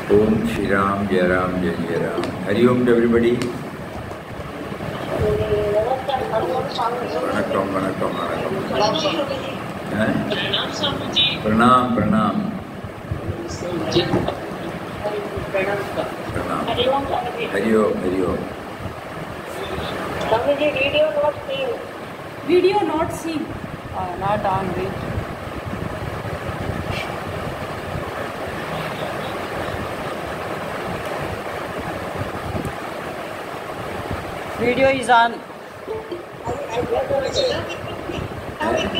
Om Shri Ram, Jai Ram, Jai Jai Ram. Hari Om to everybody. Vanakkam, vanakkam, vanakkam. Pranam, pranam. Pranam. Hari Om, Hari Om. Swamiji, video not seen. Video not seen. Not on video. Video is on.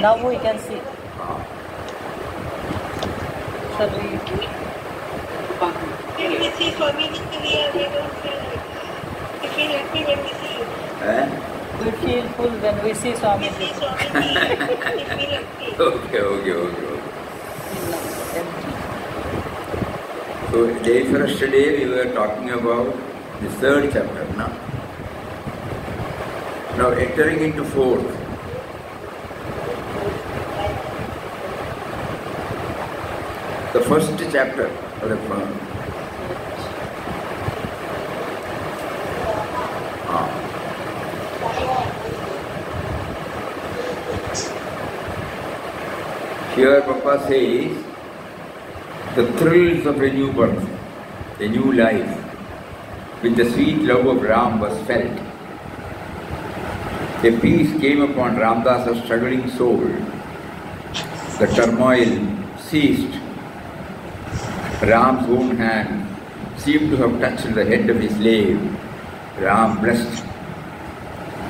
Now we can see. Shall we? If we see Swamiji, we don't feel like. We feel happy when we see you. We feel full when we see Swamiji. We see Swamiji, we feel happy. Okay. So, yesterday we were talking about the third chapter, no? Now entering into fourth. The first chapter of the poem. Here Papa says, the thrills of a new birth, a new life, with the sweet love of Ram was felt. A peace came upon Ramdasa's struggling soul. The turmoil ceased. Ram's own hand seemed to have touched the head of his slave. Ram blessed.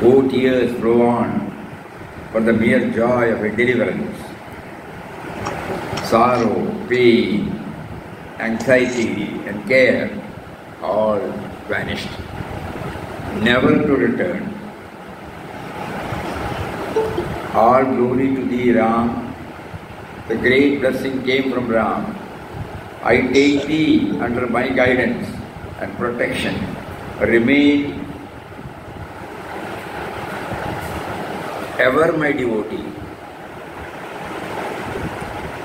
Oh, tears flow on for the mere joy of a deliverance. Sorrow, pain, anxiety and care all vanished, never to return. All glory to thee, Ram. The great blessing came from Ram. I take thee under my guidance and protection. Remain ever my devotee.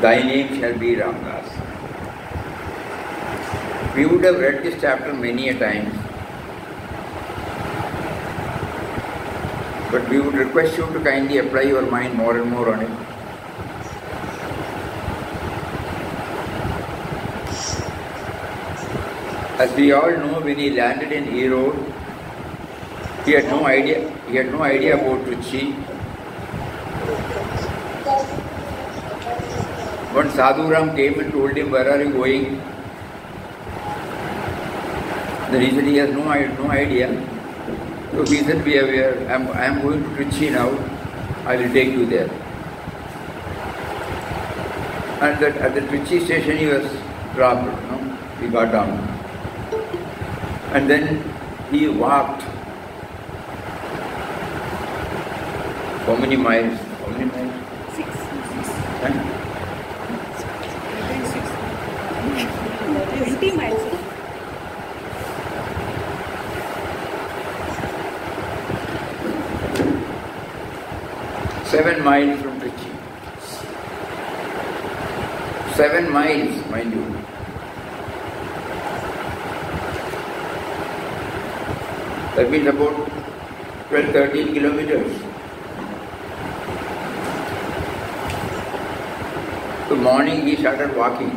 Thy name shall be Ramdas. We would have read this chapter many a times, but we would request you to kindly apply your mind more and more on it. As we all know, when he landed in Erode, he had no idea about Trichy. When Sadhuram came and told him, where are you going? Then he said he has no idea. So he said, I am going to Trichy now, I will take you there. And at the Trichy station he was dropped, he got down. And then he walked. How many miles? 6. Huh? 20 miles. Seven miles from Trichy. 7 miles, mind you. That means about 12-13 kilometers. So morning he started walking.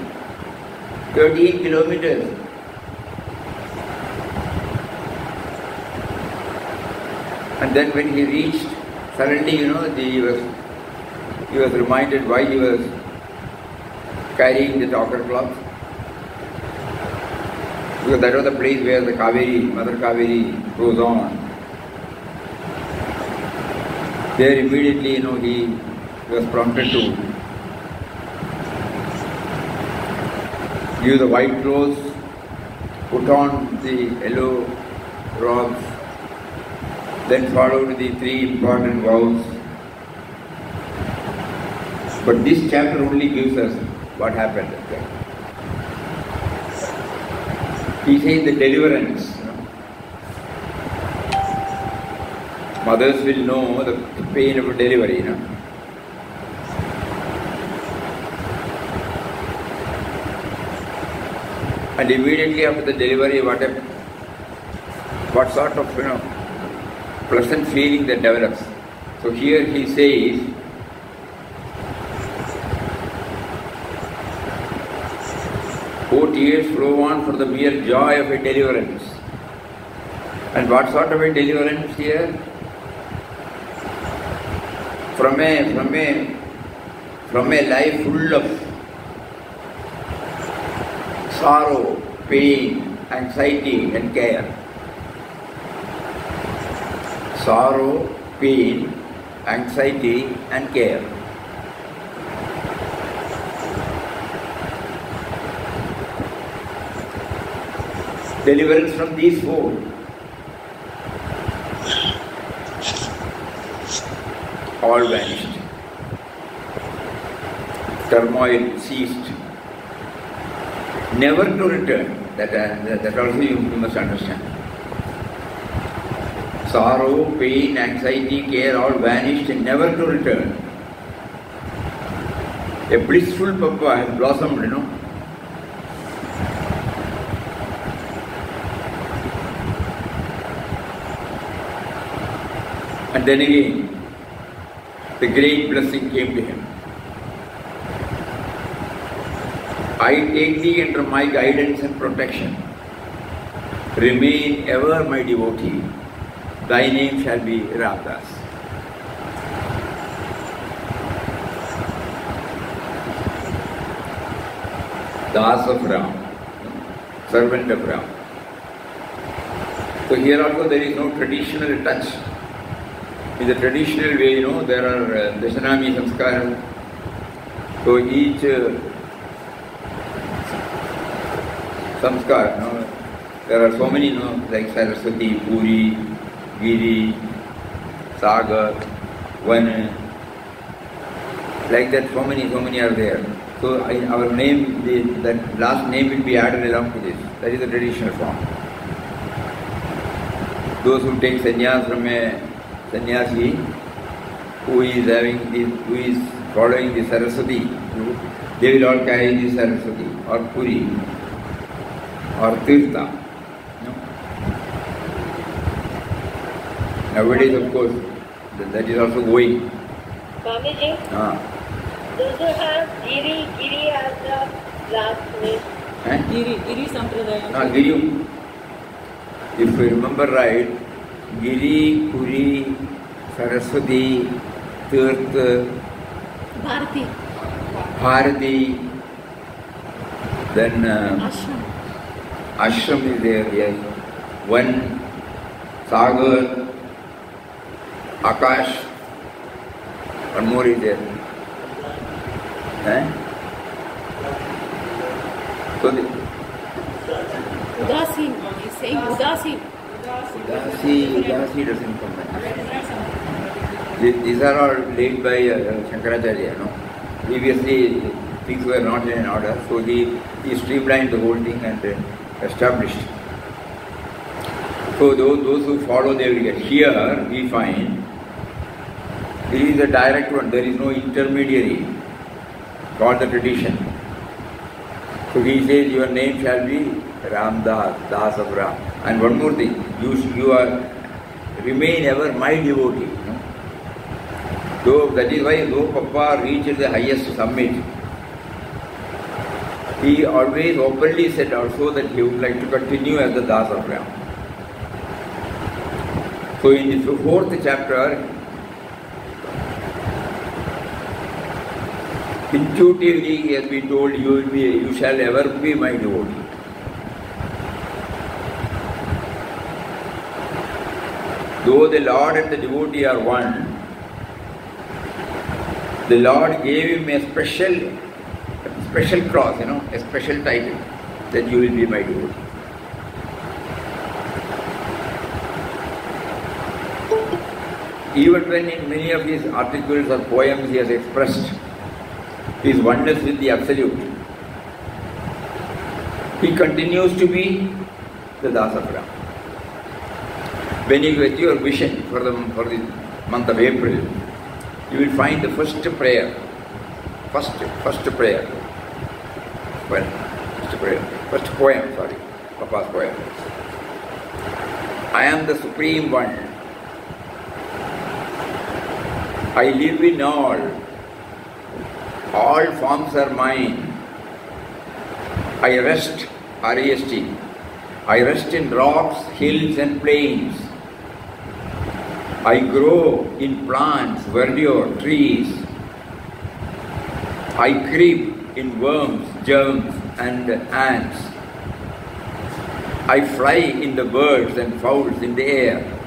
13 kilometers. And then when he reached, suddenly he was reminded why he was carrying the ochre cloth. Because that was the place where the Kaveri, Mother Kaveri goes on. There immediately, he was prompted to give the white clothes, put on the yellow robes, then followed the 3 important vows. But this chapter only gives us what happened. He says the deliverance. Mothers will know the pain of delivery. And immediately after the delivery, what sort of pleasant feeling that develops. So here he says, "Oh, tears flow on for the mere joy of a deliverance." And what sort of a deliverance here? From a life full of sorrow, pain, anxiety and care. Sorrow, pain, anxiety and care. Deliverance from these four. All vanished. Turmoil ceased. Never to return. That also you must understand. Sorrow, pain, anxiety, care all vanished and never to return. A blissful papa has blossomed, And then again, the great blessing came to him. "I take thee under my guidance and protection. Remain ever my devotee. Thy name shall be Ramdas." Das of Ram, servant of Ram. So here also there is no traditional touch. In the traditional way, there are Dashanami Samskaram. So each Samskar, there are so many, like Saraswati, Puri, Giri, Sagar, Vana, like that, so many are there. So our name, that last name will be added along to this. That is the traditional form. Those who take sannyas from a sannyasi who is following the Saraswati, they will all carry the Saraswati or Puri or Tirtha. Nowadays, of course, that is also going. Swamiji, those who have Giri as the last name. Giri Sampradaya. Giri. If you remember right, Giri, Puri, Saraswati, Tirtha, Bharati, then Ashram is there, yes. One, Sagar, Akash, one more is there. So Udasin, he's saying Udasin. Udasi doesn't come back. These are all laid by Shankaracharya, Previously things were not in order, so he streamlined the whole thing and established. So those who follow, they will get. Here we find there is a direct one, there is no intermediary called the tradition. So he says your name shall be Ramdas, Das of Ram. And one more thing, you are remain ever my devotee. That is why though Papa reached the highest summit, he always openly said also that he would like to continue as the Das of Ram. So in the 4th chapter, intuitively he has been told, you shall ever be my devotee. Though the Lord and the devotee are one, the Lord gave him a special cross, a special title, that you will be my devotee. Even when in many of his articles or poems he has expressed his oneness with the Absolute, he continues to be the Das of Ram. When you get your vision for the month of April, you will find the first prayer. Well, first poem, sorry, Papa's poem. I am the Supreme One. I live in all. All forms are mine. I rest, R-E-S-T. I rest in rocks, hills and plains. I grow in plants, verdure, trees. I creep in worms, germs and ants. I fly in the birds and fowls in the air.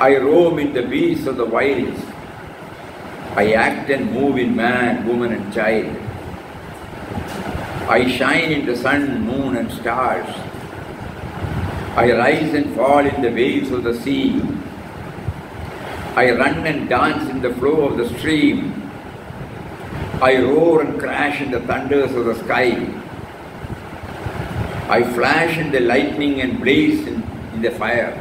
I roam in the beasts of the wilds. I act and move in man, woman and child. I shine in the sun, moon and stars. I rise and fall in the waves of the sea. I run and dance in the flow of the stream. I roar and crash in the thunders of the sky. I flash in the lightning and blaze in the fire.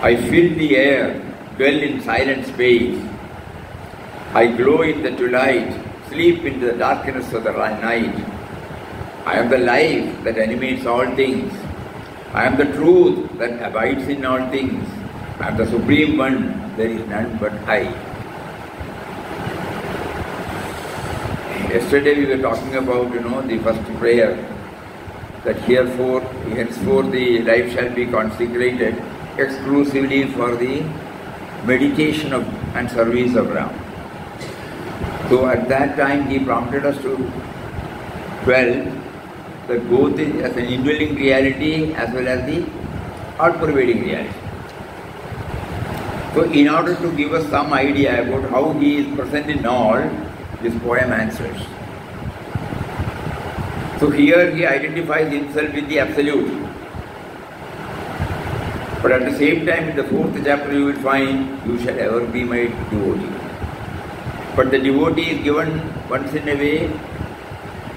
I fill the air, dwell in silent space. I glow in the twilight, sleep in the darkness of the night. I am the life that animates all things. I am the truth that abides in all things. I am the Supreme One, there is none but I. Yesterday we were talking about, the first prayer, that henceforth the life shall be consecrated exclusively for the meditation of and service of Ram. So at that time he prompted us to dwell that both as an indwelling reality as well as the all-pervading reality. So in order to give us some idea about how he is present in all, this poem answers. So here he identifies himself with the Absolute. But at the same time, in the 4th chapter you will find, you shall ever be my devotee. But the devotee is given once in a way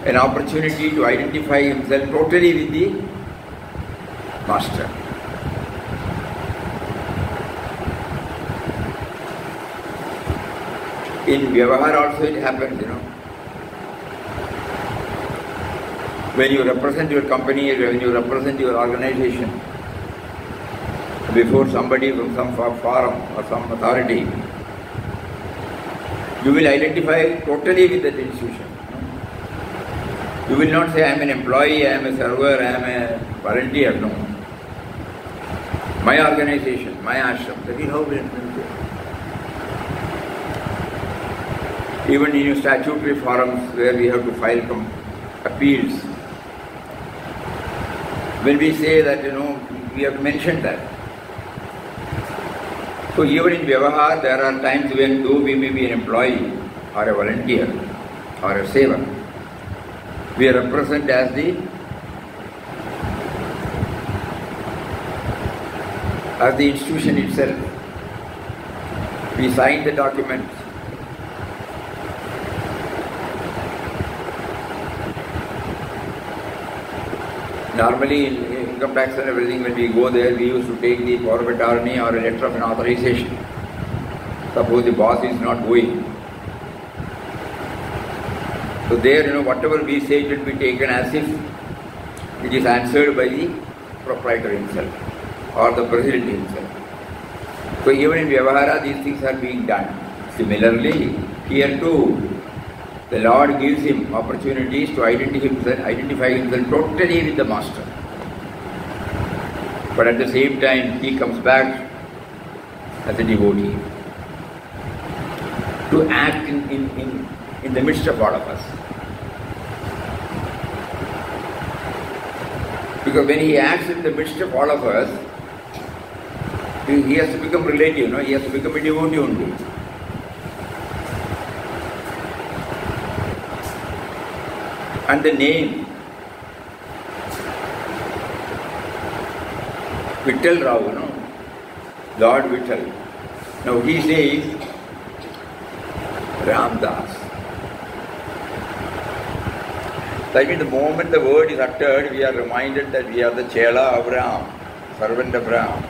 an opportunity to identify himself totally with the Master. In Vyavahar also it happens, When you represent your company, when you represent your organization before somebody from some forum or some authority, you will identify totally with that institution. You will not say, I am an employee, I am a server, I am a volunteer. No. My organization, my ashram, that is how we represent. Even in statutory forums where we have to file appeals, when we say that, we have mentioned that. So even in Vyavahar, there are times when though we may be an employee or a volunteer or a saver, we are represented as the institution itself. We sign the documents. Normally in income tax and everything, when we go there, we used to take the power of attorney or a letter of an authorization. Suppose the boss is not going. So there, whatever we say, it will be taken as if it is answered by the proprietor himself or the president himself. So even in Vyavahara, these things are being done. Similarly, here too, the Lord gives him opportunities to identify himself totally with the Master. But at the same time, he comes back as a devotee to act in the midst of all of us. Because when he acts in the midst of all of us, he has to become relative, he has to become a devotee only. And the name Vittal Rao, Lord Vittal. Now he says Ramdas. That means the moment the word is uttered, we are reminded that we are the Chela of Ram, servant of Ram.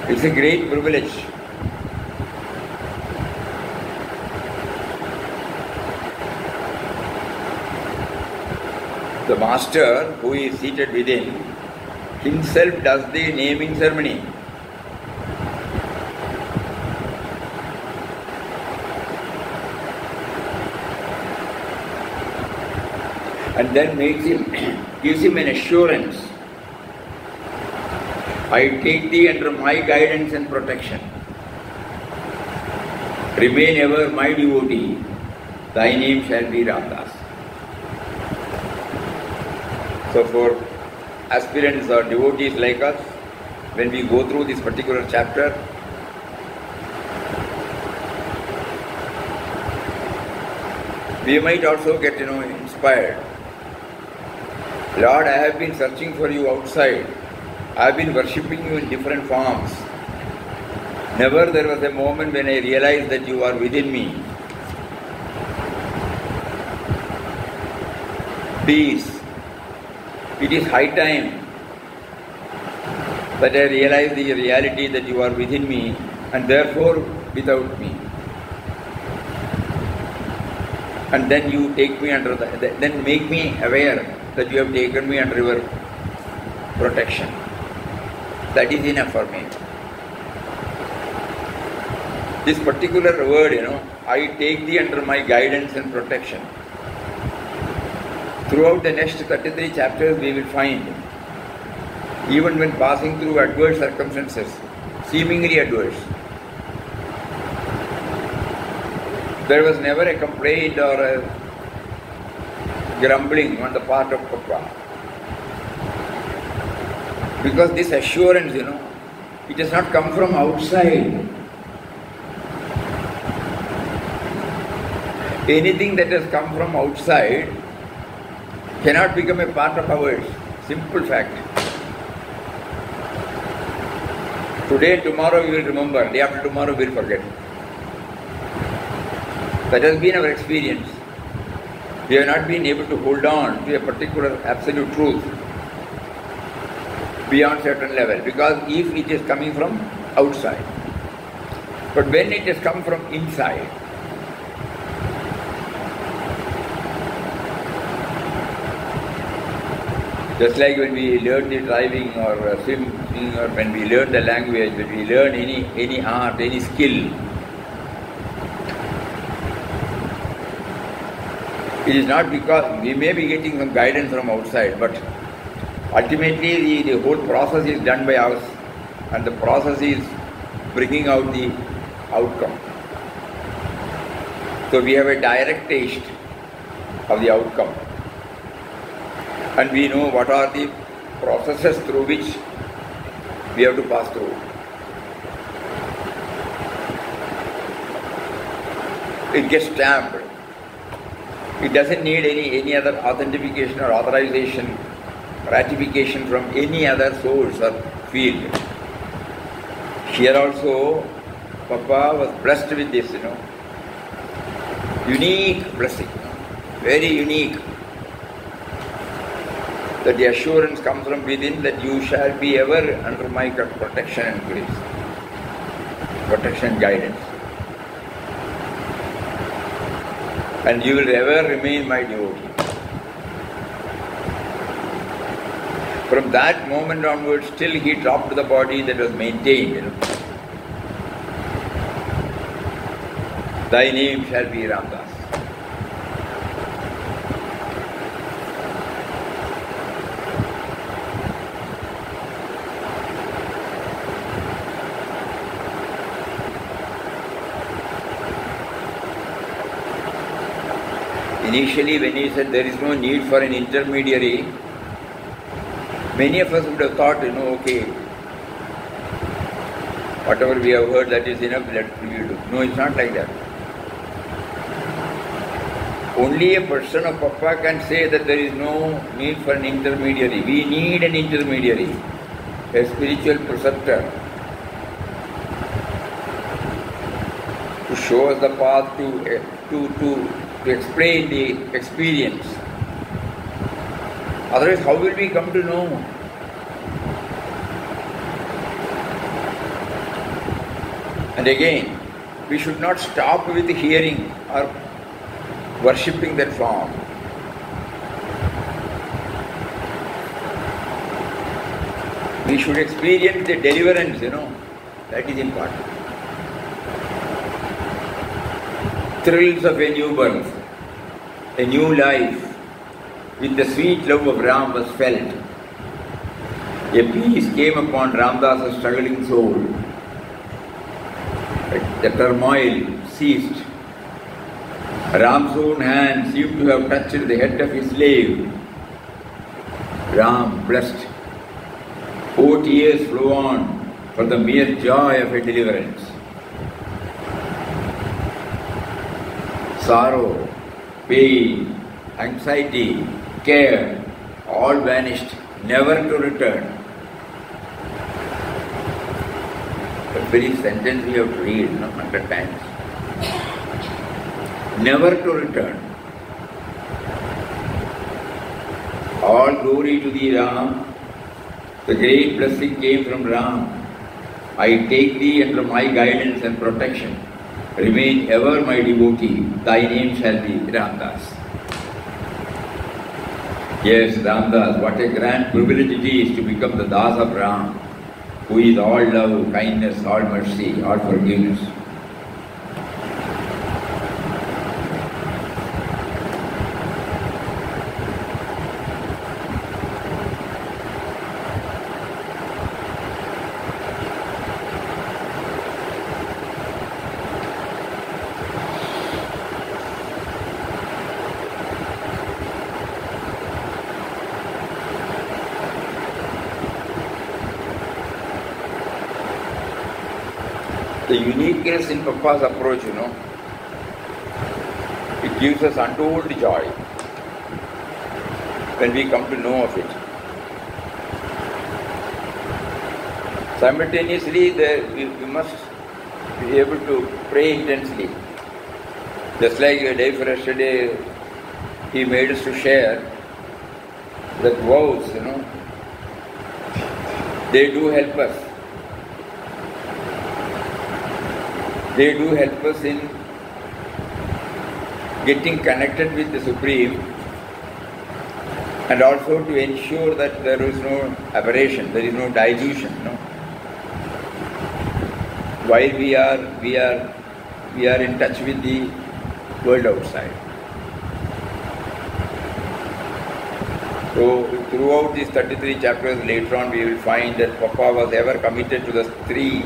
It's a great privilege The master who is seated within himself does the naming ceremony. And then gives him an assurance. I take thee under my guidance and protection. Remain ever my devotee. Thy name shall be Ramdas. So for aspirants or devotees like us, when we go through this particular chapter, we might also get inspired. Lord, I have been searching for you outside. I have been worshipping you in different forms. Never there was a moment when I realized that you are within me. Please, it is high time that I realize the reality that you are within me and therefore without me. And then you take me under then make me aware that you have taken me under your protection. That is enough for me. This particular word, I take thee under my guidance and protection. Throughout the next 33 chapters we will find, even when passing through adverse circumstances, seemingly adverse, there was never a complaint or a grumbling on the part of Papa. Because this assurance, it does not come from outside. Anything that has come from outside cannot become a part of ours. Simple fact. Today and tomorrow we will remember, day after tomorrow we will forget. That has been our experience. We have not been able to hold on to a particular absolute truth beyond certain level, because if it is coming from outside. But when it has come from inside, just like when we learn the driving or swimming, or when we learn the language, when we learn any art, any skill, it is not because we may be getting some guidance from outside, but ultimately the whole process is done by us, and the process is bringing out the outcome. So we have a direct taste of the outcome, and we know what are the processes through which we have to pass through. It gets stamped. It doesn't need any other authentication or authorization, ratification from any other source or field. Here also, Papa was blessed with this, unique blessing, very unique. That the assurance comes from within that you shall be ever under my protection and grace, protection and guidance. And you will ever remain my devotee. From that moment onwards, till he dropped the body, that was maintained. Thy name shall be Ramdas. Initially, when he said there is no need for an intermediary, many of us would have thought, okay, whatever we have heard, that is enough, let we do. No, it's not like that. Only a person of Papa can say that there is no need for an intermediary. We need an intermediary, a spiritual preceptor, to show us the path, to explain the experience. Otherwise, how will we come to know? And again, we should not stop with hearing or worshipping that form. We should experience the deliverance, that is important. Thrills of a new birth, a new life, with the sweet love of Ram was felt. A peace came upon Ramdas's struggling soul. The turmoil ceased. Ram's own hand seemed to have touched the head of his slave. Ram blessed. 40 years flew on for the mere joy of a deliverance. Sorrow, pain, anxiety, care, all vanished, never to return. The very sentence we have to read 100 times. Never to return. All glory to thee, Ram. The great blessing came from Ram. I take thee under my guidance and protection. Remain ever my devotee. Thy name shall be Ramdas. Yes, Ramdas, what a grand privilege it is to become the Das of Ram, who is all love, kindness, all mercy, all forgiveness. The uniqueness in Papa's approach, it gives us untold joy when we come to know of it. Simultaneously, we must be able to pray intensely. Just like a day for yesterday, he made us to share that vows, they do help us. They do help us in getting connected with the Supreme and also to ensure that there is no aberration, there is no dilution. While we are in touch with the world outside. So throughout these 33 chapters later on we will find that Papa was ever committed to the three.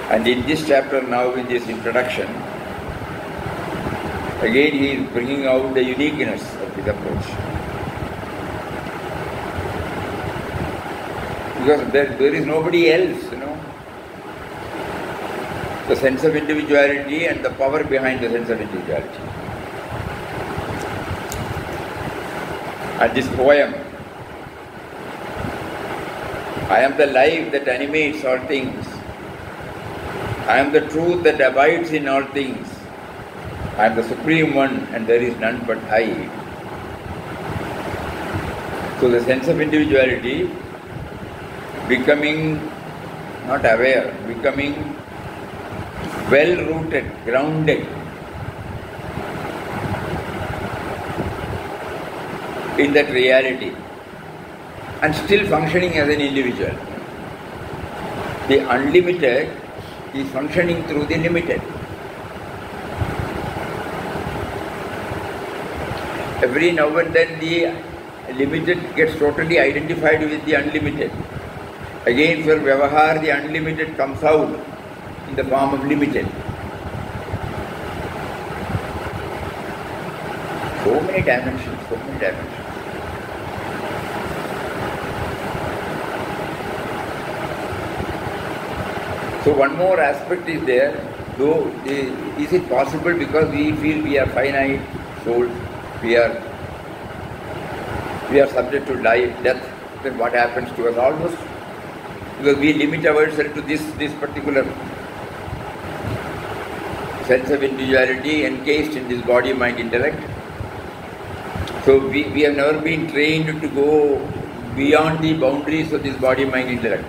And in this chapter now, in this introduction, again he is bringing out the uniqueness of his approach. Because there is nobody else, The sense of individuality and the power behind the sense of individuality. And this poem, I am the life that animates all things. I am the truth that abides in all things. I am the Supreme One and there is none but I. So the sense of individuality, becoming not aware, becoming well-rooted, grounded in that reality and still functioning as an individual. The unlimited is functioning through the limited. Every now and then the limited gets totally identified with the unlimited. Again for Vyavahar, the unlimited comes out in the form of limited. So many dimensions. So one more aspect is there, though is it possible because we feel we are finite souls, we are subject to life, death, then what happens to us almost? Because we limit ourselves to this particular sense of individuality encased in this body, mind, intellect. So we have never been trained to go beyond the boundaries of this body, mind, intellect.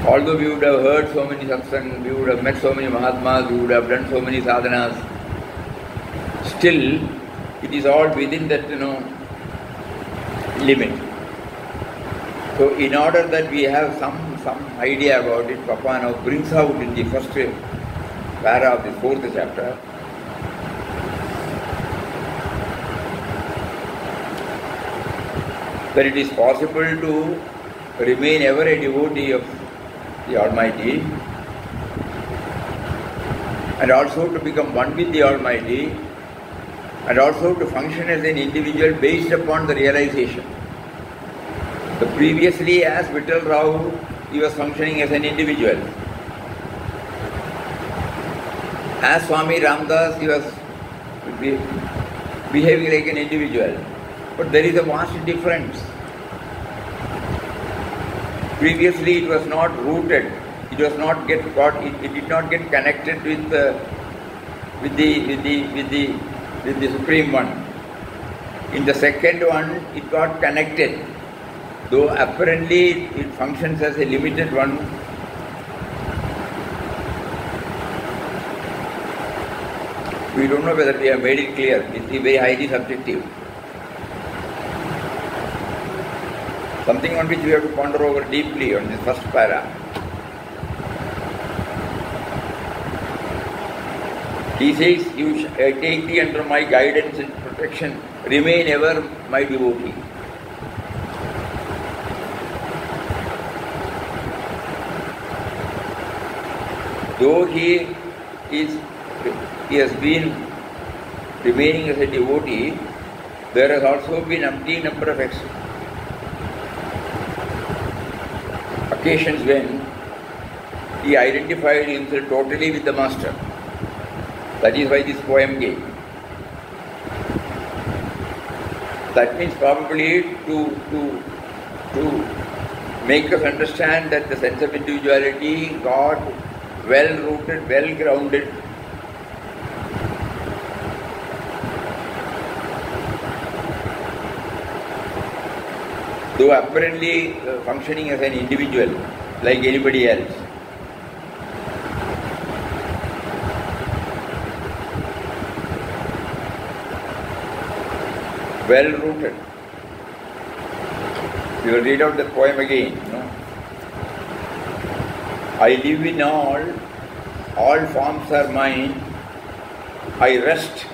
Although we would have heard so many Satsang, we would have met so many Mahatmas, we would have done so many sadhanas, still it is all within that, limit. So in order that we have some idea about it, Papa now brings out in the first para of the 4th chapter, that it is possible to remain ever a devotee of the Almighty and also to become one with the Almighty and also to function as an individual based upon the realization. So previously, as Vittal Rao, he was functioning as an individual. As Swami Ramdas, he was behaving like an individual. But there is a vast difference. Previously, it was not rooted. It was not it did not get connected with the Supreme One. In the second one, it got connected. Though apparently it functions as a limited one, we don't know whether we have made it clear. It's very highly subjective. Something on which we have to ponder over deeply on this first para. He says, take thee under my guidance and protection, remain ever my devotee. Though he has been remaining as a devotee, there has also been umpteen number of occasions when he identified himself totally with the Master. That is why this poem came. That means probably to make us understand that the sense of individuality got well-rooted, well-grounded. Though apparently functioning as an individual, like anybody else. Well-rooted. We will read out the poem again. I live in all forms are mine. I rest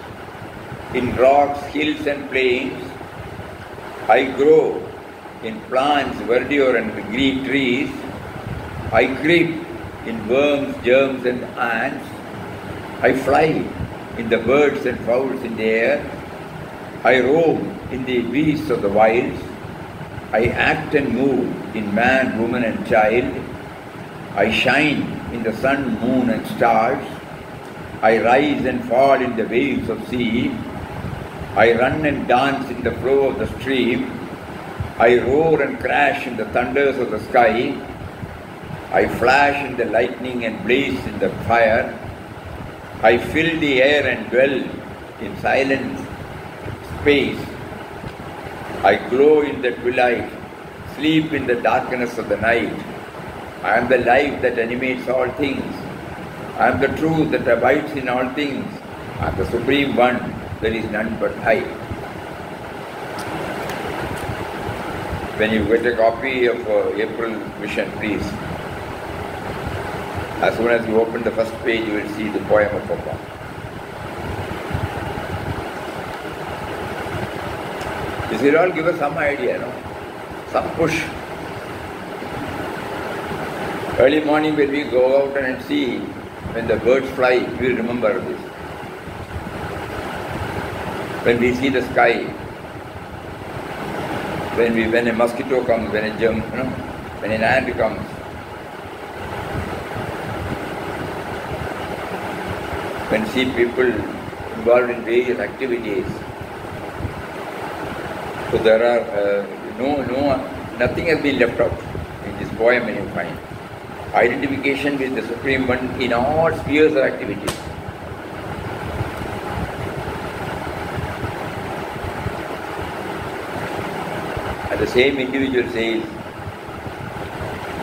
in rocks, hills and plains. I grow in plants, verdure and green trees. I creep in worms, germs and ants. I fly in the birds and fowls in the air. I roam in the beasts of the wilds. I act and move in man, woman and child. I shine in the sun, moon and stars. I rise and fall in the waves of sea. I run and dance in the flow of the stream. I roar and crash in the thunders of the sky. I flash in the lightning and blaze in the fire. I fill the air and dwell in silent space. I glow in the twilight, sleep in the darkness of the night. I am the life that animates all things. I am the truth that abides in all things. I am the Supreme One, there is none but I. When you get a copy of April Mission, please. As soon as you open the first page, you will see the poem of Papa. This will all give us some idea, some push. Early morning when we go out and see, when the birds fly, we will remember this. When we see the sky, when a mosquito comes, when a germ, when an ant comes, when see people involved in various activities. So there are nothing has been left out in this poem when you find. Identification with the Supreme One in all spheres of activities. And the same individual says,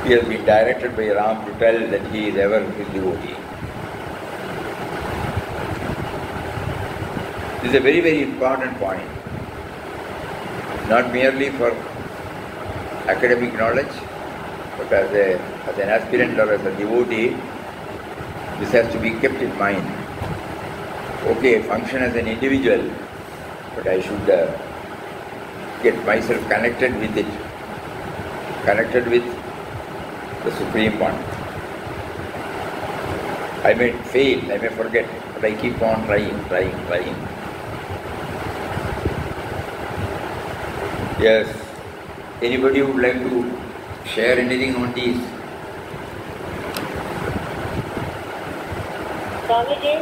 he has been directed by Ram to tell that he is ever his devotee. This is a very, very important point. Not merely for academic knowledge, but as an aspirant or as a devotee, this has to be kept in mind. Okay, function as an individual, but I should get myself connected with it, connected with the Supreme One. I may fail, I may forget, but I keep on trying. Yes. Anybody would like to share anything on these? Swamiji,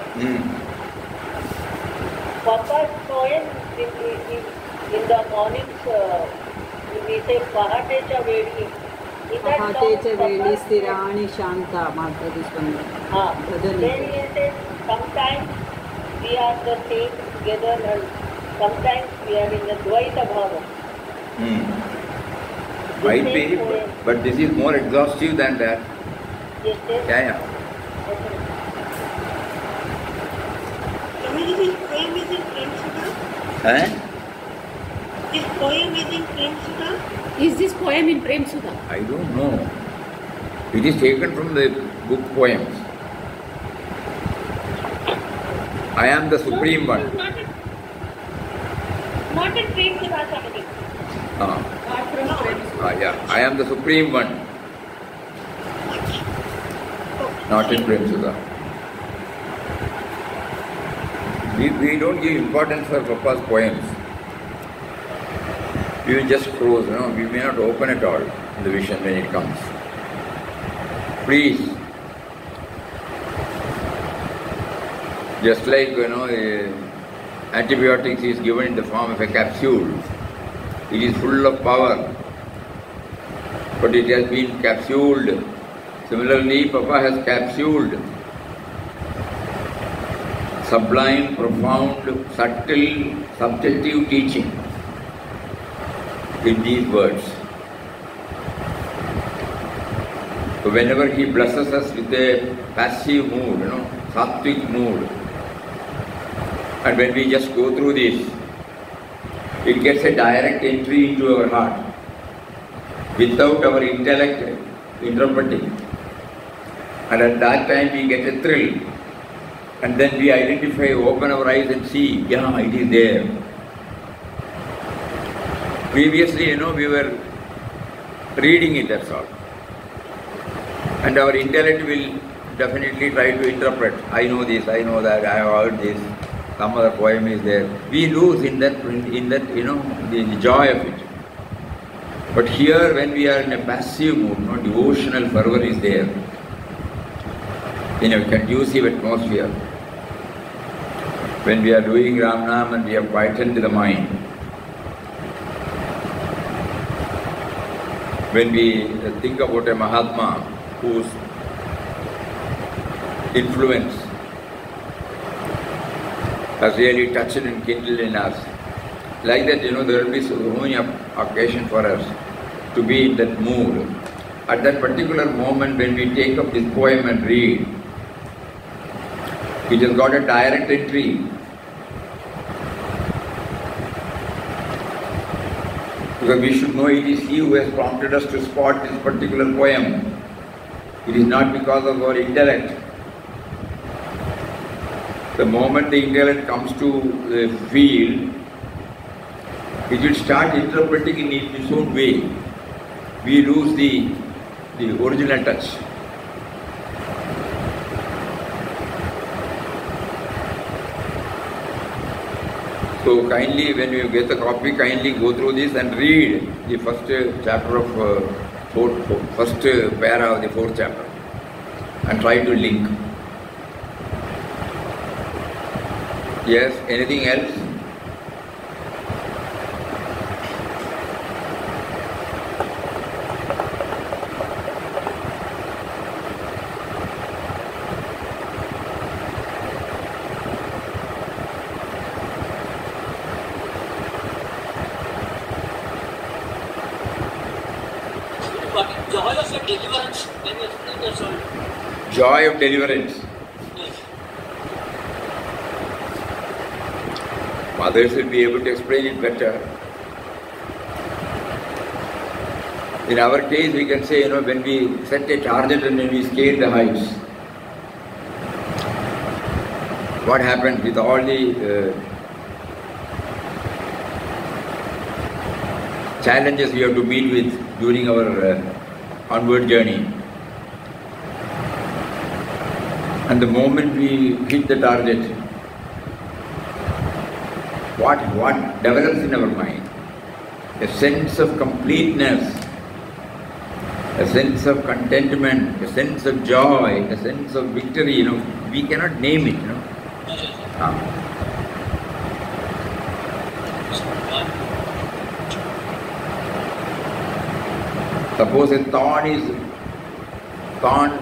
Papa's poem in the mornings, we say Pahatecha Vedi. Pahatecha Vedi Sthirani Shanta Matadi Swami. Then he says, sometimes we are the same together and sometimes we are in the Dvaita Bhava. Might be, but this is more exhaustive than that. Yes, yes. Yeah. Swamiji, this poem is in Prem Sudha? This poem is in Prem Sudha? Is this poem in Prem Sudha? I don't know. It is taken from the book Poems. I am the Supreme One. Not in Prem Sudha, Swamiji. Yeah. I am the Supreme One. Not in Prem Sudha. We don't give importance for Papa's poems. We will just close, we may not open at all in the vision when it comes. Please. Just like, antibiotics is given in the form of a capsule. It is full of power, but it has been capsuled. Similarly, Papa has capsuled sublime, profound, subtle, subjective teaching in these words. So whenever he blesses us with a passive mood, sattvic mood, and when we just go through this, it gets a direct entry into our heart without our intellect interpreting. And at that time we get a thrill. And then we identify, open our eyes and see, yeah, it is there. Previously, we were reading it, that's all. And our intellect will definitely try to interpret. I know this, I know that, I have heard this. Some other poem is there. We lose in that, the joy of it. But here, when we are in a passive mood, devotional fervor is there, in a conducive atmosphere. When we are doing Ram Nam and we have quietened the mind, when we think about a Mahatma whose influence has really touched and kindled in us, like that, there will be so many occasion for us to be in that mood. At that particular moment when we take up this poem and read, it has got a direct entry. Because we should know it is He who has prompted us to spot this particular poem. It is not because of our intellect. The moment the intellect comes to the field, it will start interpreting in its own way. We lose the original touch. So kindly, when you get the copy, kindly go through this and read the first chapter of first para of the fourth chapter and try to link. Yes, anything else? Joy of deliverance, when you explain the soul. Joy of deliverance. Yes. Others will be able to explain it better. In our case, we can say, when we set a target and when we scale the heights, what happens with all the challenges we have to meet with during our onward journey. And the moment we hit the target, what develops in our mind? A sense of completeness, a sense of contentment, a sense of joy, a sense of victory, we cannot name it, Suppose a thorn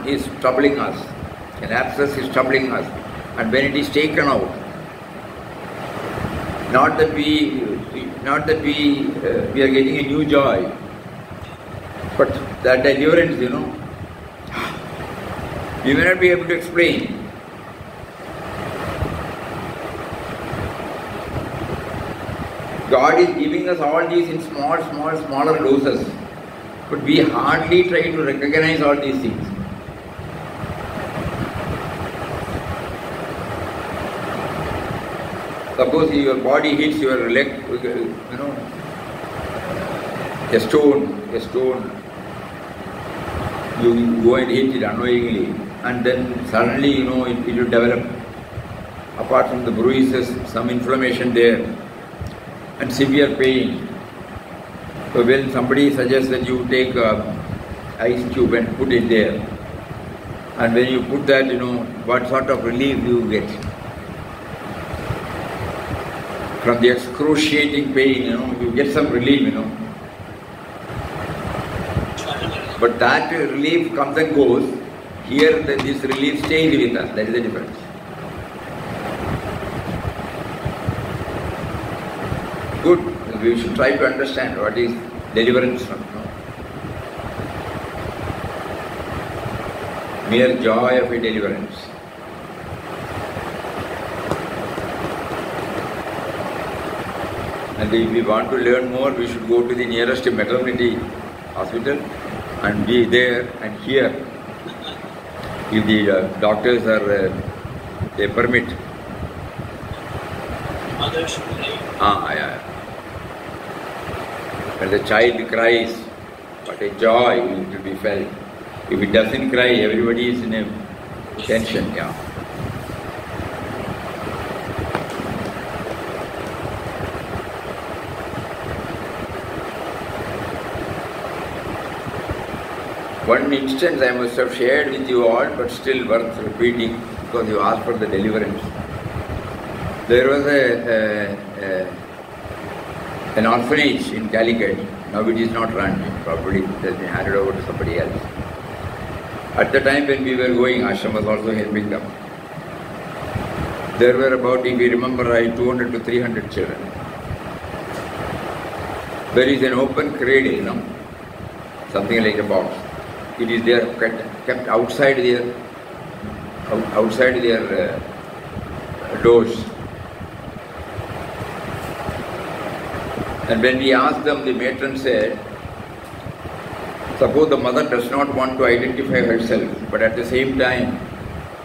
is troubling us, an abscess is troubling us, and when it is taken out, not that we are getting a new joy, but that deliverance, we may not be able to explain. God is giving us all these in smaller doses, but we hardly try to recognize all these things. Suppose your body hits your leg, a stone, you go and hit it unknowingly, and then suddenly, it will develop, apart from the bruises, some inflammation there, and severe pain. So when somebody suggests that you take ice cube and put it there, and when you put that, what sort of relief you get? From the excruciating pain, you get some relief, But that relief comes and goes. Here, this relief stays with us. That is the difference. Good. We should try to understand what is deliverance from. Mere joy of a deliverance. And if we want to learn more, we should go to the nearest maternity hospital and be there and hear if the doctors are they permit. Yeah. When the child cries, what a joy will be felt. If it doesn't cry, everybody is in a tension. Yeah. One instance I must have shared with you all, but still worth repeating because you asked for the deliverance. There was an orphanage in Calicut. Now it is not run, probably it has been handed over to somebody else. At the time when we were going, Ashram was also helping them. There were about, if you remember right, 200 to 300 children. There is an open cradle, something like a box. It is there kept outside their doors. And when we asked them, the matron said, suppose the mother does not want to identify herself, but at the same time,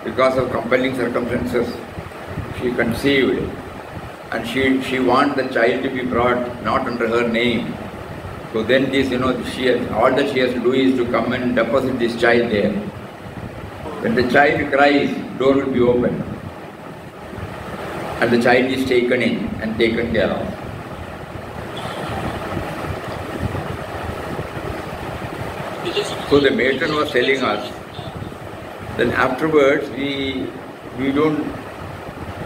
because of compelling circumstances, she conceived, and she wants the child to be brought not under her name. So then this, all that she has to do is to come and deposit this child there. When the child cries, door will be opened, and the child is taken in and taken care of. So the matron was telling us, then afterwards we don't,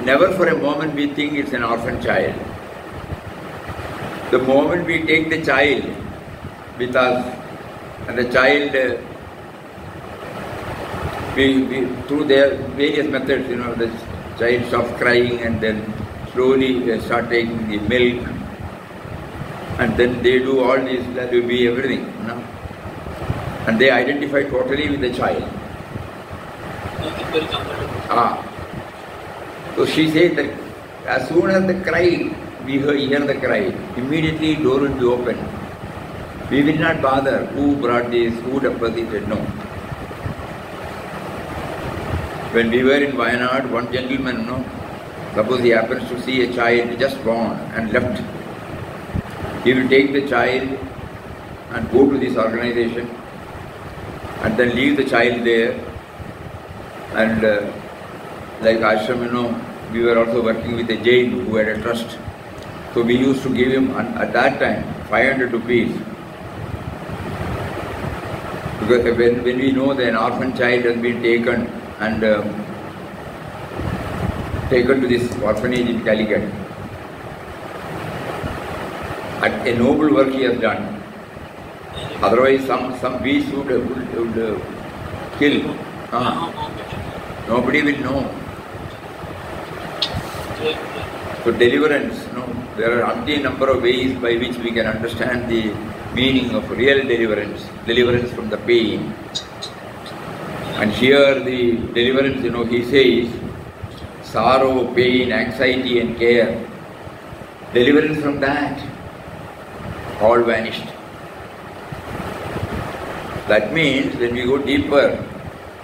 never for a moment we think it's an orphan child. The moment we take the child with us, and the child, we through their various methods, the child stops crying and then slowly start taking the milk, and then they do all this, that will be everything, and they identify totally with the child. So she says that As soon as the cry, we hear the cry, immediately door will be open. We will not bother who brought this, who deposited, no. When we were in Wayanad, one gentleman, suppose he happens to see a child just born and left. He will take the child and go to this organization and then leave the child there. And like ashram, we were also working with a jain who had a trust. So we used to give him, at that time, 500 rupees. Because when we know that an orphan child has been taken and taken to this orphanage in Calicut, a noble work he has done. Otherwise, some beast would kill. Nobody will know. So deliverance, there are umpteen number of ways by which we can understand the meaning of real deliverance, deliverance from the pain. And here the deliverance, he says, sorrow, pain, anxiety and care. Deliverance from that, all vanished. That means when we go deeper,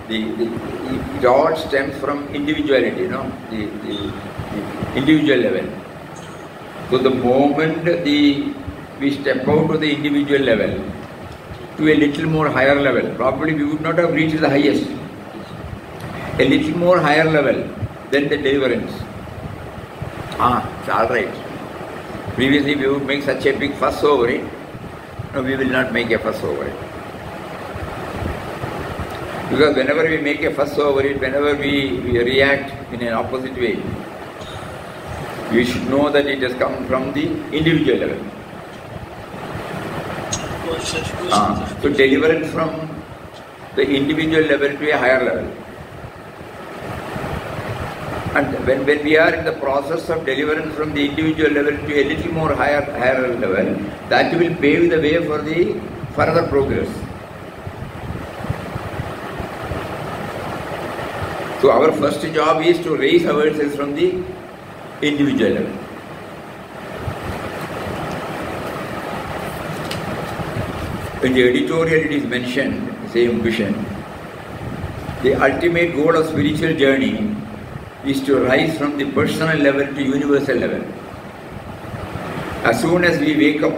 it all stems from individuality, the individual level. So the moment we step out to the individual level, to a little more higher level, probably we would not have reached the highest. A little more higher level, then the deliverance. It's alright. Previously we would make such a big fuss over it. No, we will not make a fuss over it. Because whenever we make a fuss over it, whenever we react in an opposite way, we should know that it has come from the individual level. So deliverance from the individual level to a higher level. And when we are in the process of deliverance from the individual level to a little more higher level, that will pave the way for the further progress. So our first job is to raise ourselves from the individual level. In the editorial it is mentioned, same vision, the ultimate goal of spiritual journey is to rise from the personal level to universal level. As soon as we wake up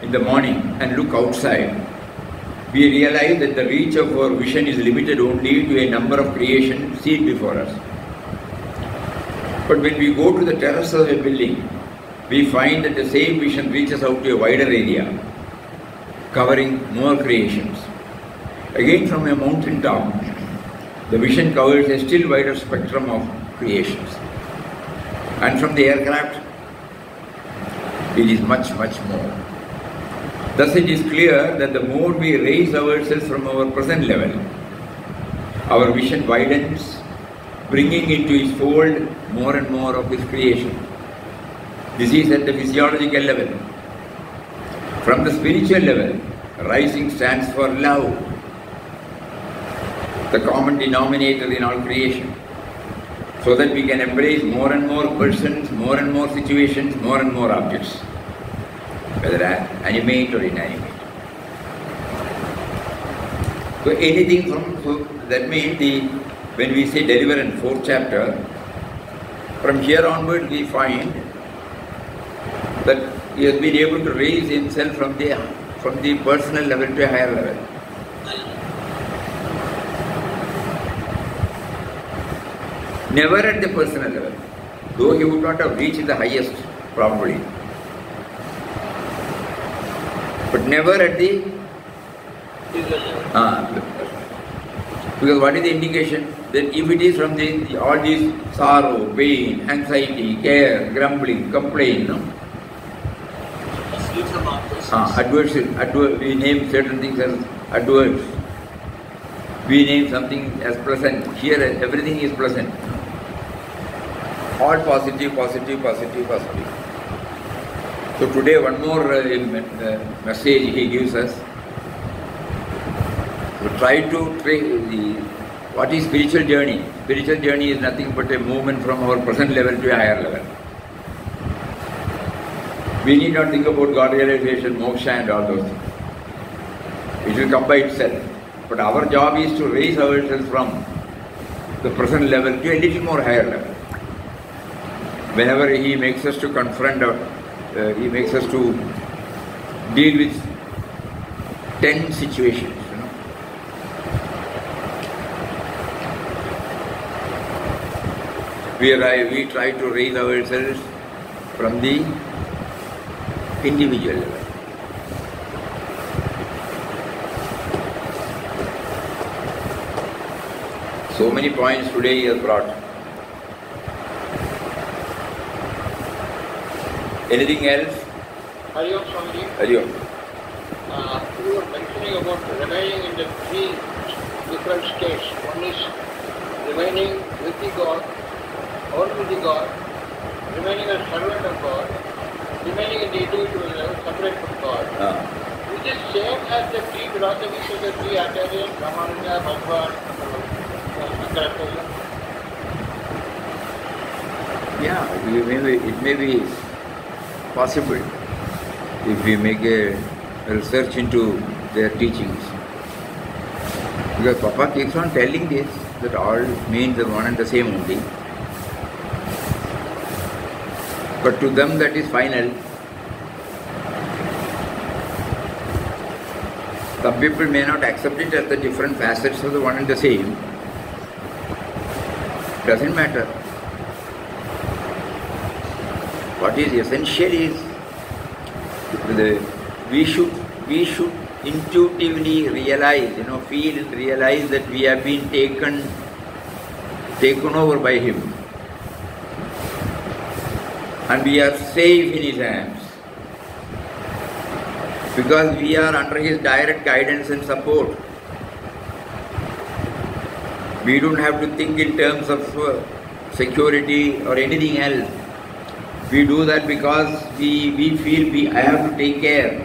in the morning and look outside, we realize that the reach of our vision is limited only to a number of creations seen before us. But when we go to the terrace of a building, we find that the same vision reaches out to a wider area, covering more creations. Again, from a mountain top, the vision covers a still wider spectrum of creations. And from the aircraft, it is much, much more. Thus it is clear that the more we raise ourselves from our present level, our vision widens, bringing into its fold more and more of His creation. This is at the physiological level. From the spiritual level, rising stands for love, the common denominator in all creation, so that we can embrace more and more persons, more and more situations, more and more objects, whether animate or inanimate. So anything that means when we say deliverance, 4th chapter, from here onward we find that he has been able to raise himself from the personal level to a higher level. Never at the personal level, though he would not have reached the highest probably. But never at the because what is the indication? That if it is from all these sorrow, pain, anxiety, care, grumbling, complaint, adverse, we name certain things as adverse. We name something as pleasant. Here everything is pleasant. All positive, positive, positive, positive. So today one more message he gives us. So try to What is spiritual journey? Spiritual journey is nothing but a movement from our present level to a higher level. We need not think about God realization, moksha and all those things. It will come by itself. But our job is to raise ourselves from the present level to a little more higher level. Whenever He makes us to confront, He makes us to deal with 10 situations. We try to raise ourselves from the individual level. So many points today he has brought. Anything else? Hari Om Swamiji. Hari Om. You were mentioning about remaining in the three different states. One is remaining with the God, or with the God, remaining as servant of God, remaining in the individual level, separate from God. Which is same as the three philosophies of the three Acharyas, Ramanuja, Bhagwan, Yeah, it may be possible if we make a research into their teachings. Because Papa keeps on telling this, that all means are one and the same only. But to them that is final. Some people may not accept it as the different facets of the one and the same. Doesn't matter. What is essential is we should intuitively realize, feel and realize that we have been taken over by Him, and we are safe in His hands because we are under His direct guidance and support. We don't have to think in terms of security or anything else. We do that because we feel I have to take care.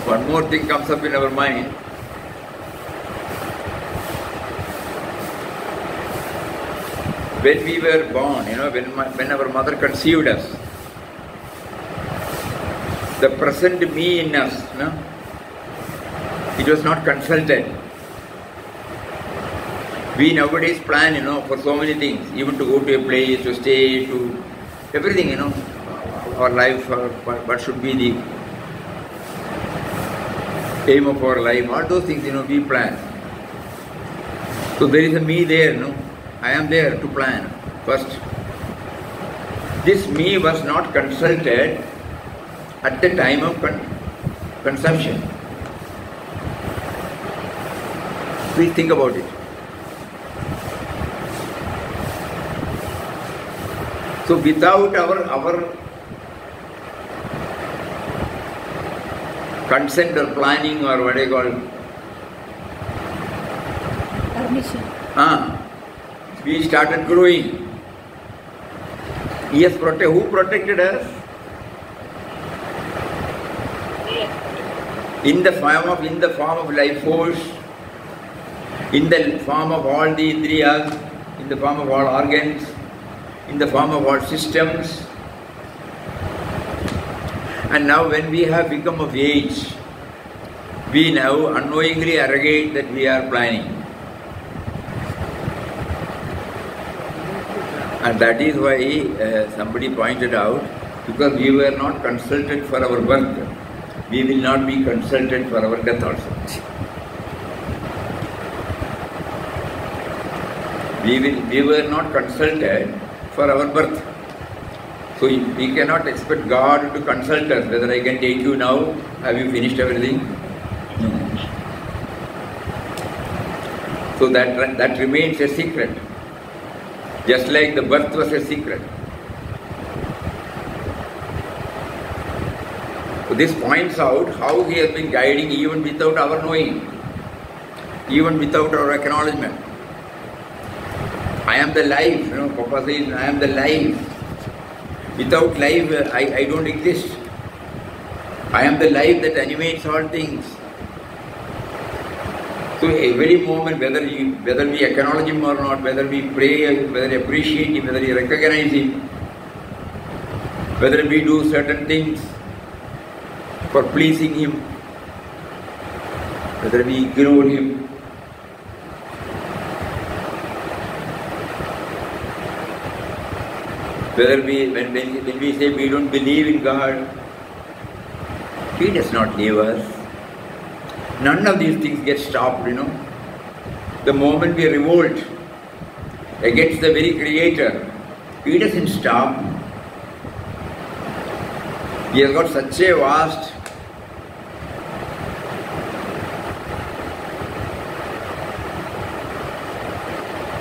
One more thing comes up in our mind. When we were born, when our mother conceived us, the present me in us, it was not consulted. We nowadays plan, for so many things, even to go to a place, to stay, to everything, our life, what should be the aim of our life, all those things, we plan. So there is a me there, I am there to plan first. This me was not consulted at the time of consumption. Please think about it. So without our consent or planning or what I call Permission. We started growing. Yes, who protected us? In the form of life force, in the form of all the indriyas, in the form of all organs, in the form of all systems. And now when we have become of age, we now unknowingly arrogate that we are planning. And that is why somebody pointed out, because we were not consulted for our birth, we will not be consulted for our death also. We were not consulted for our birth. So we cannot expect God to consult us, whether I can take you now, have you finished everything? No. So that remains a secret. Just like the birth was a secret. So this points out how He has been guiding even without our knowing, even without our acknowledgement. I am the life, Papa says, I am the life. Without life, I don't exist. I am the life that animates all things. So every moment, whether we acknowledge Him or not, whether we pray, whether we appreciate Him, whether we recognize Him, whether we do certain things for pleasing Him, whether we ignore Him, whether when we say we don't believe in God, He does not leave us. None of these things get stopped, The moment we revolt against the very Creator, He doesn't stop. He has got such a vast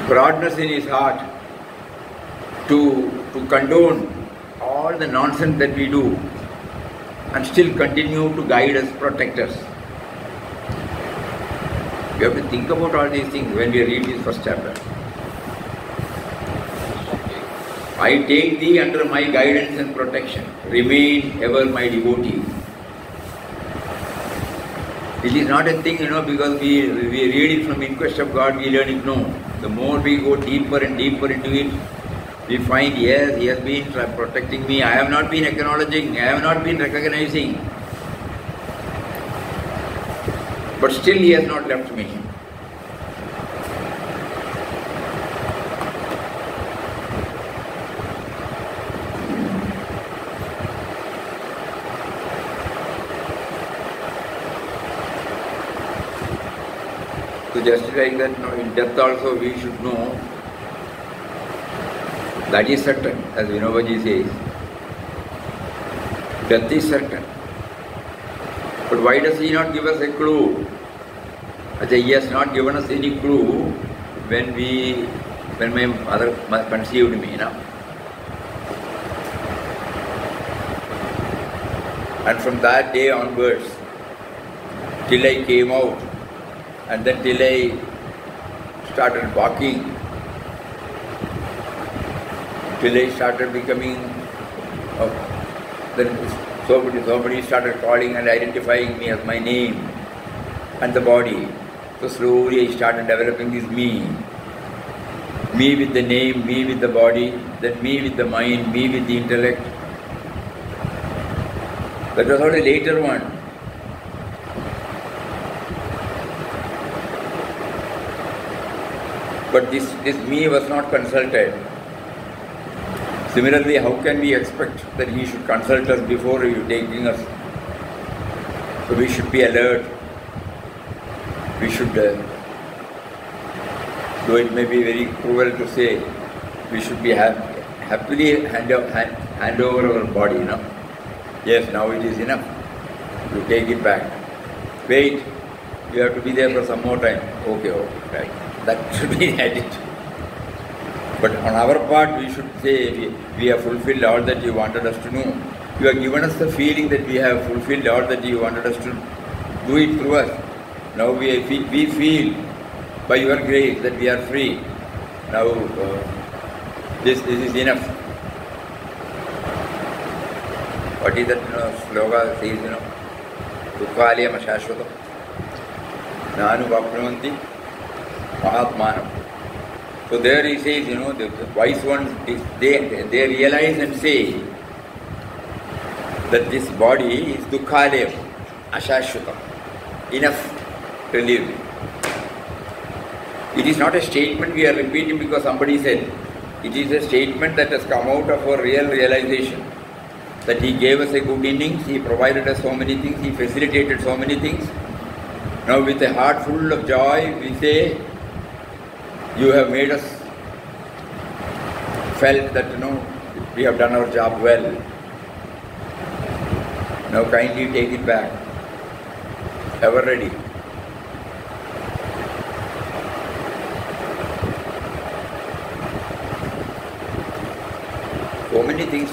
broadness in His heart to condone all the nonsense that we do and still continue to guide us, protect us. We have to think about all these things when we read this first chapter. I take thee under my guidance and protection. Remain ever my devotee. It is not a thing, because we read it from Inquest of God, we learn it. No. The more we go deeper and deeper into it, we find, yes, He has been protecting me. I have not been acknowledging, I have not been recognizing. But still He has not left me. So just like that, in death also we should know that is certain, as Vinobaji says. Death is certain. But why does He not give us a clue? He has not given us any clue when my mother conceived me, And from that day onwards, till I came out, and then till I started walking, till I started becoming, then somebody started calling and identifying me as my name and the body. So slowly I started developing this me. Me with the name, me with the body, then me with the mind, me with the intellect. That was all a later one. But this me was not consulted. Similarly, how can we expect that He should consult us before taking us? So we should be alert. We should, though it may be very cruel to say, we should be happily hand over our body, Yes, now it is enough. You take it back. Wait, you have to be there for some more time. Okay, right. That should be at it. But on our part, we should say, we have fulfilled all that You wanted us to know. You have given us the feeling that we have fulfilled all that You wanted us to do it through us. Now we feel by Your grace that we are free. Now this is enough. What is that sloga says, Dukhalayam Ashashvatam Nanu Vapnuvanti Mahatmanam. So there he says, the wise ones, they realize and say that this body is Dukhalayam Ashashvatam, enough to live. It is not a statement we are repeating because somebody said. It is a statement that has come out of our real realization that He gave us a good innings, He provided us so many things, He facilitated so many things. Now with a heart full of joy, we say, You have made us felt that, we have done our job well. Now kindly take it back. Ever ready. So many things,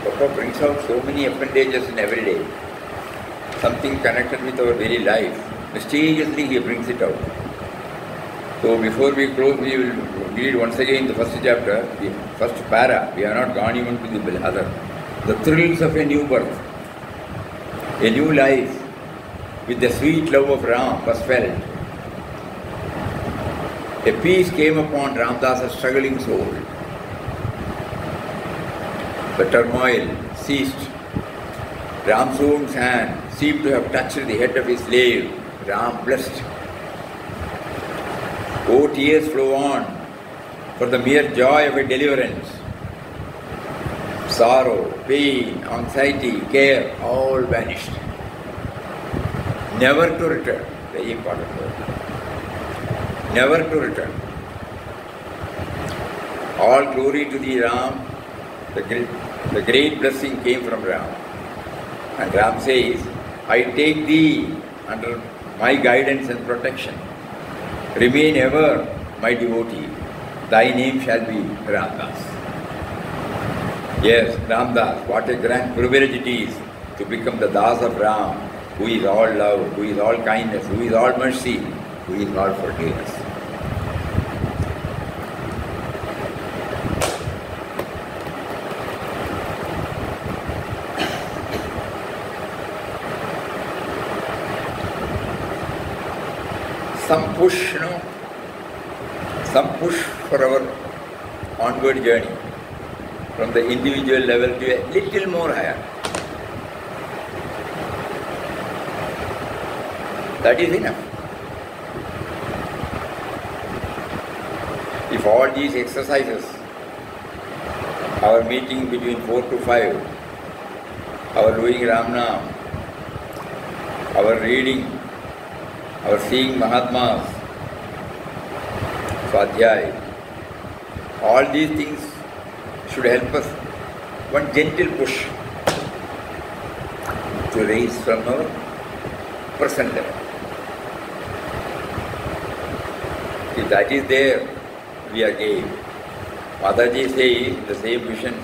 Papa brings out so many appendages in every day. Something connected with our very life. Mysteriously He brings it out. So before we close, we will read once again the first chapter, the first para. We have not gone even to the other. The thrills of a new birth. A new life with the sweet love of Ram was felt. A peace came upon Ramdas's struggling soul. The turmoil ceased. Ram's own hand seemed to have touched the head of his slave. Ram blessed. Oh, tears flow on for the mere joy of a deliverance. Sorrow, pain, anxiety, care, all vanished. Never to return, very important word. Never to return. All glory to thee, Ram. The great blessing came from Ram. And Ram says, I take thee under my guidance and protection. Remain ever my devotee. Thy name shall be Ramdas. Yes, Ramdas, what a grand privilege it is to become the Das of Ram, who is all love, who is all kindness, who is all mercy, who is all forgiveness. Some push, some push for our onward journey from the individual level to a little more higher. That is enough. If all these exercises, our meeting between 4 to 5, our doing Ramnam, our reading, our seeing Mahatmas, Swadhyay, all these things should help us one gentle push to raise from our present level. If that is there, we are game. Mataji says the same vision.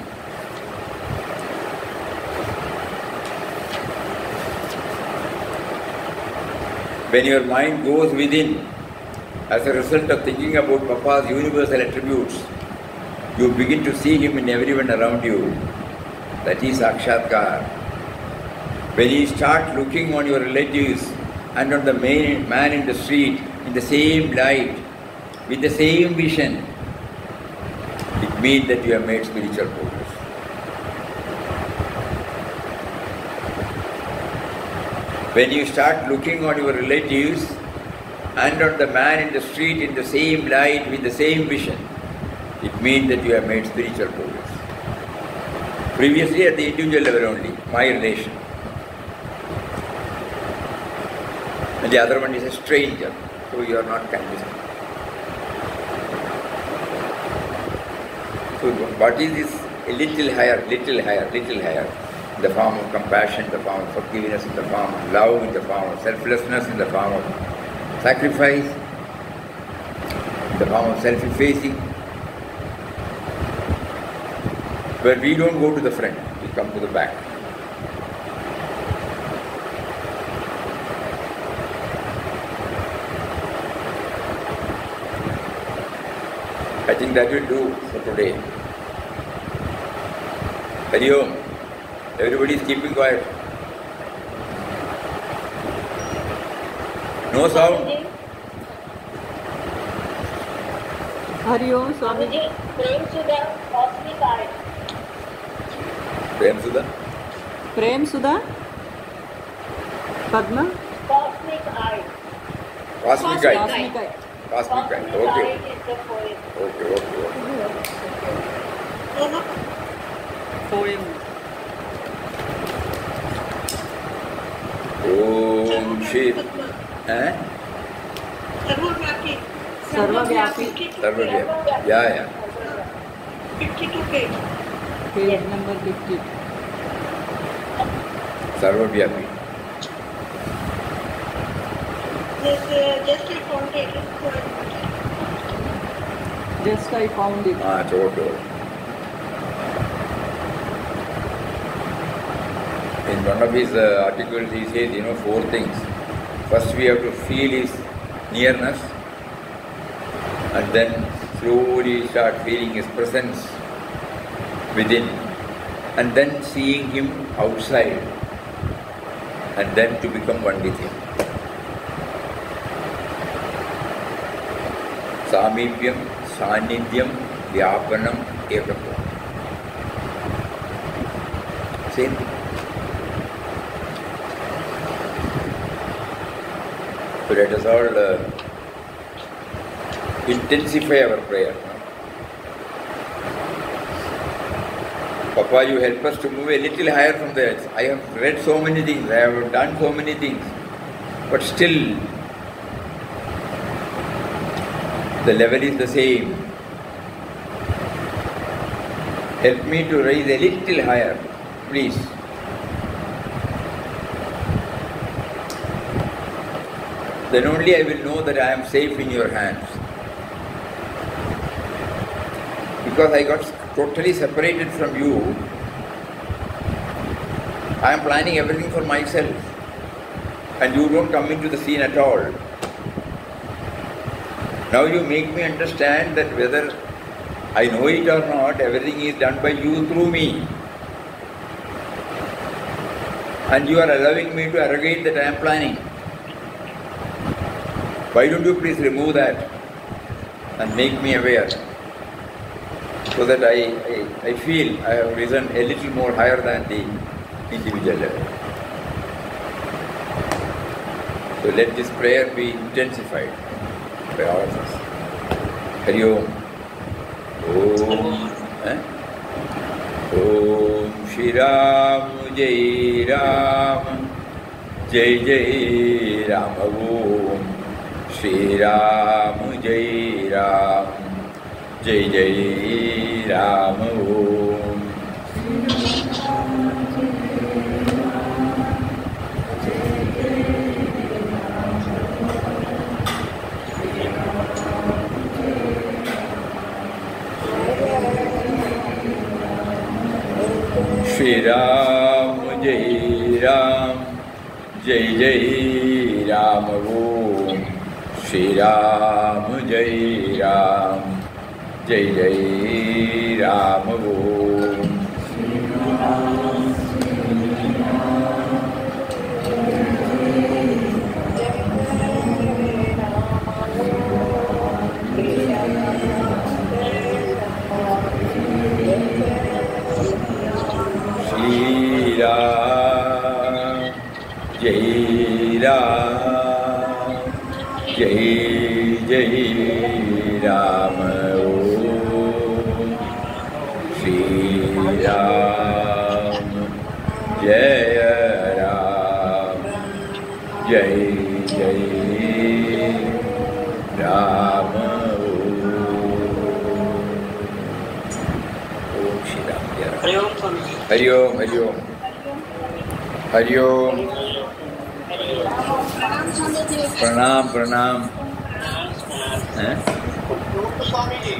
When your mind goes within, as a result of thinking about Papa's universal attributes, you begin to see him in everyone around you. That is Sakshatkar. When you start looking on your relatives and on the man in the street in the same light, with the same vision, it means that you have made spiritual progress. When you start looking on your relatives and on the man in the street in the same light with the same vision, it means that you have made spiritual progress. Previously at the individual level only, my relation. And the other one is a stranger, so you are not convinced. So what is this? A little higher, little higher, little higher. In the form of compassion, in the form of forgiveness, in the form of love, in the form of selflessness, in the form of sacrifice, in the form of self-effacing. Where we don't go to the front, we come to the back. I think that will do for today. Hari Om. Everybody is keeping quiet. No sound. Hari Om, Swami. Swamiji, Prem Sudha, cosmic eye. Prem Sudha? Prem Sudha? Padma? Cosmic eye. Cosmic eye. Cosmic eye. Cosmic eye. Cosmic Okay. eye is the poet. Okay. Poem. Om Shri. Sarvavyapi. Sarvavya. Yeah. 52 page. Page number 50. Sarvavyapi. Just I found it. Choto. In one of his articles he says, 4 things. First we have to feel his nearness and then slowly start feeling his presence within and then seeing him outside and then to become one with Him. Samipyam, Sanidhyam, Vyapanam, Ekatvam. Same thing. So let us all intensify our prayer. Papa, you help us to move a little higher from there. I have read so many things, I have done so many things, but still the level is the same. Help me to rise a little higher, please. Then only I will know that I am safe in your hands. Because I got totally separated from you, I am planning everything for myself. And you don't come into the scene at all. Now you make me understand that whether I know it or not, everything is done by you through me. And you are allowing me to arrogate that I am planning. Why don't you please remove that and make me aware, so that I feel I have risen a little more higher than the individual level. So let this prayer be intensified by all of us. Hari Om. Om Shri Ram Jai Ram Jai Jai Ram Om Shri Ram Jai Ram Jai Jai Ram Om Shri Ram Jai Ram Jai Jai Ram Om Shri Ram Jai Ram Jai Jai Ram Om Shri Ram Jai Ram Jai Jai Ram Om Shri Ram Jai Ram Jai Jai Ram Om Shri Ram Jai Ram. Hari Om Swamiji. Hari Om, Hari Om. Hari Om. Pranam, Pranam. Swamiji.